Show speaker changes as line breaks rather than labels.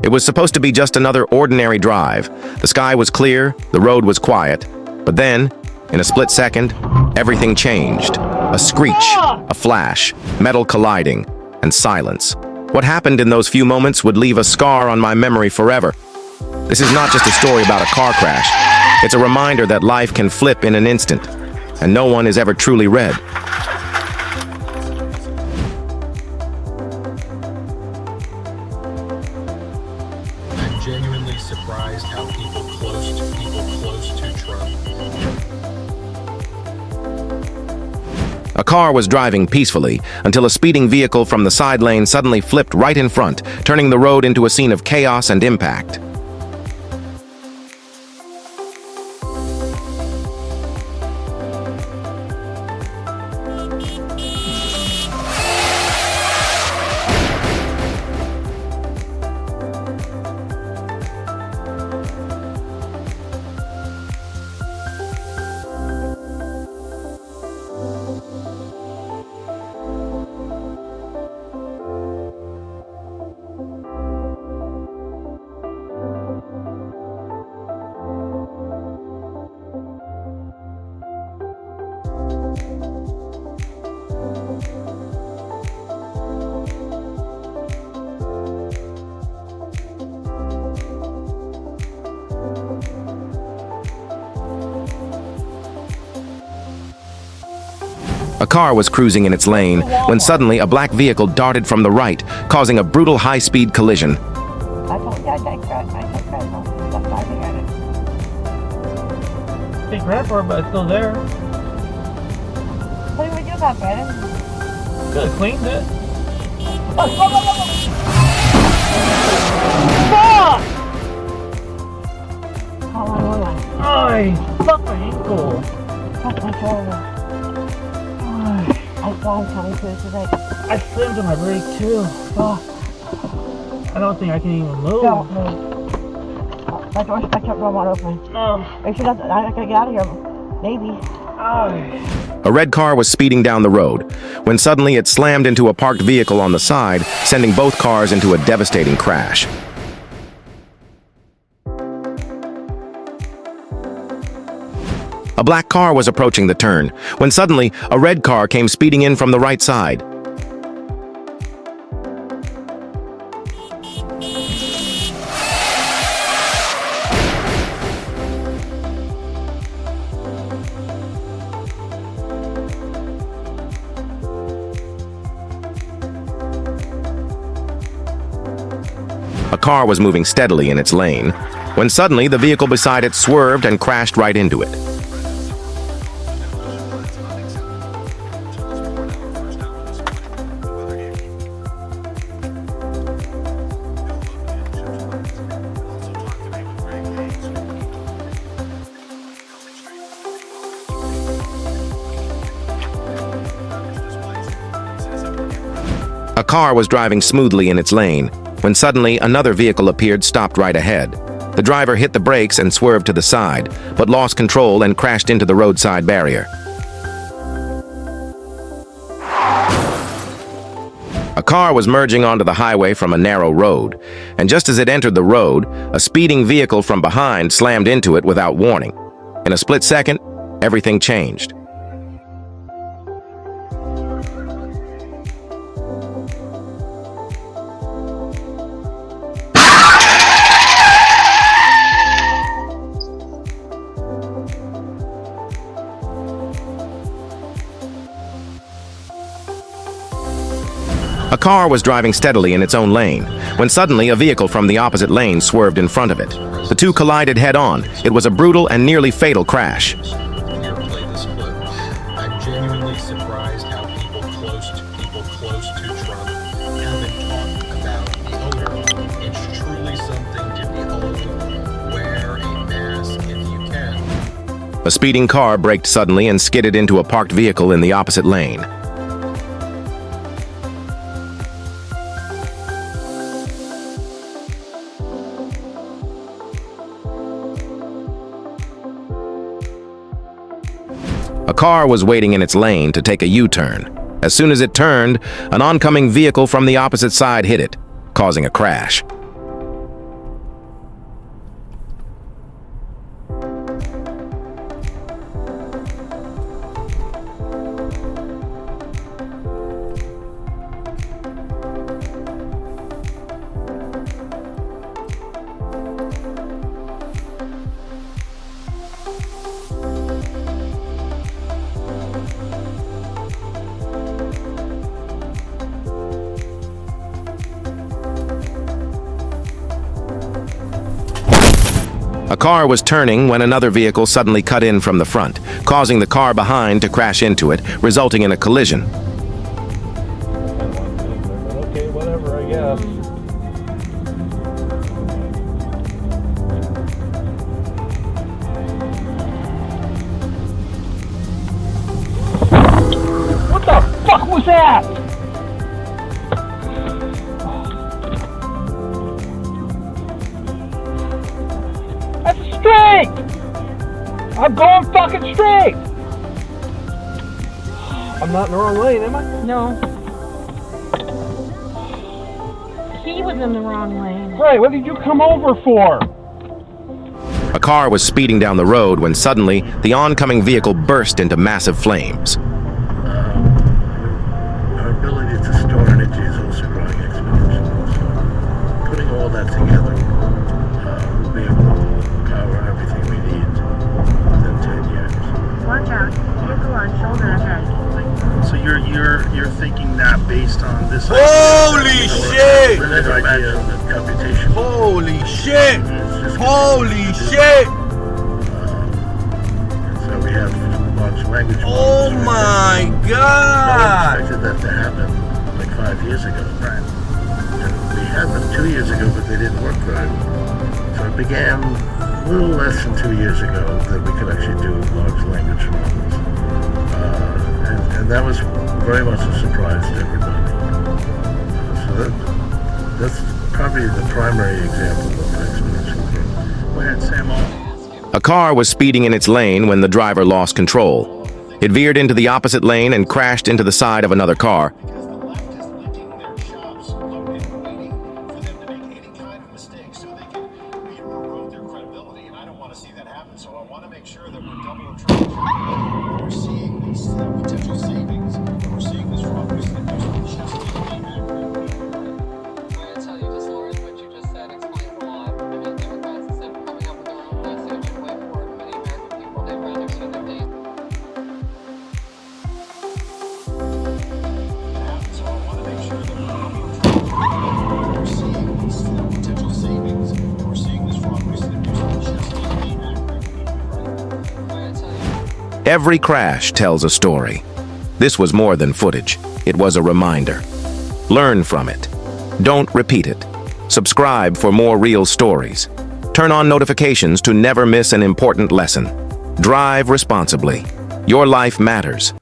It was supposed to be just another ordinary drive. The sky was clear, the road was quiet. But then, in a split second, everything changed. A screech, a flash, metal colliding, and silence. What happened in those few moments would leave a scar on my memory forever. This is not just a story about a car crash. It's a reminder that life can flip in an instant, and no one is ever truly red.
I'm genuinely surprised how people close to Trump.
A car was driving peacefully until a speeding vehicle from the side lane suddenly flipped right in front, turning the road into a scene of chaos and impact. A car was cruising in its lane when suddenly a black vehicle darted from the right, causing a brutal high-speed collision.
Big rapper, but it's still there.
What do we do about that?
Could have cleaned it.
Fuck! Hold on.
Ay, fuck my ankle.
Fuck my shoulder. I saw him coming to us today.
I slammed on my brake too. Fuck. I don't think I can even move.
Don't move. My door's I kept door wide open.
No.
Make sure that I gotta get out of here. Maybe.
Ay.
A red car was speeding down the road when suddenly it slammed into a parked vehicle on the side, sending both cars into a devastating crash. A black car was approaching the turn when suddenly a red car came speeding in from the right side. A car was moving steadily in its lane when suddenly the vehicle beside it swerved and crashed right into it. A car was driving smoothly in its lane when suddenly another vehicle appeared stopped right ahead. The driver hit the brakes and swerved to the side, but lost control and crashed into the roadside barrier. A car was merging onto the highway from a narrow road, and just as it entered the road, a speeding vehicle from behind slammed into it without warning. In a split second, everything changed. A car was driving steadily in its own lane, when suddenly a vehicle from the opposite lane swerved in front of it. The two collided head-on. It was a brutal and nearly fatal crash.
Here, play this clip. I'm genuinely surprised how people close to Trump haven't talked about the odor. It's truly something to behold. Wear a mask if you can.
A speeding car braked suddenly and skidded into a parked vehicle in the opposite lane. A car was waiting in its lane to take a U-turn. As soon as it turned, an oncoming vehicle from the opposite side hit it, causing a crash. A car was turning when another vehicle suddenly cut in from the front, causing the car behind to crash into it, resulting in a collision.
Okay, whatever, I guess. What the fuck was that? That's straight! I'm going fucking straight! I'm not in the wrong lane, am I?
No. He was in the wrong lane.
Right, what did you come over for?
A car was speeding down the road when suddenly the oncoming vehicle burst into massive flames.
Our ability to store energy is also growing exponentially. So putting all that together, we'll be able to power everything we need within 10 years.
Watch out, vehicle on shoulder ahead.
So you're thinking that based on this.
Holy shit!
We're never imagined that computation.
Holy shit!
It's just
Holy shit!
So we have large language models.
Oh my
No one
god!
expected that to happen like 5 years ago. Right. And we had them 2 years ago, but they didn't work very well. So it began a little less than 2 years ago that we could actually do large language models. And that was very much a surprise to everybody. So that's probably the primary example of exponential growth. Go ahead, Sam.
A car was speeding in its lane when the driver lost control. It veered into the opposite lane and crashed into the side of another car.
Because the left is letting their shops located waiting for them to make any kind of mistake so they can erode their credibility. And I don't want to see that happen. So I want to make sure that we're double or triple checking. We're seeing these potential savings. We're seeing this fraud risk that just being accurate.
I tell you, just Lawrence, what you just said explains a lot. I mean, Democrats, instead of coming up with their own message and way forward, many American people, they'd rather spend their days.
So I want to make sure that we're double or triple checking. We're seeing these potential savings. We're seeing this fraud risk that just being accurate.
I tell you.
Every crash tells a story. This was more than footage. It was a reminder. Learn from it. Don't repeat it. Subscribe for more real stories. Turn on notifications to never miss an important lesson. Drive responsibly. Your life matters.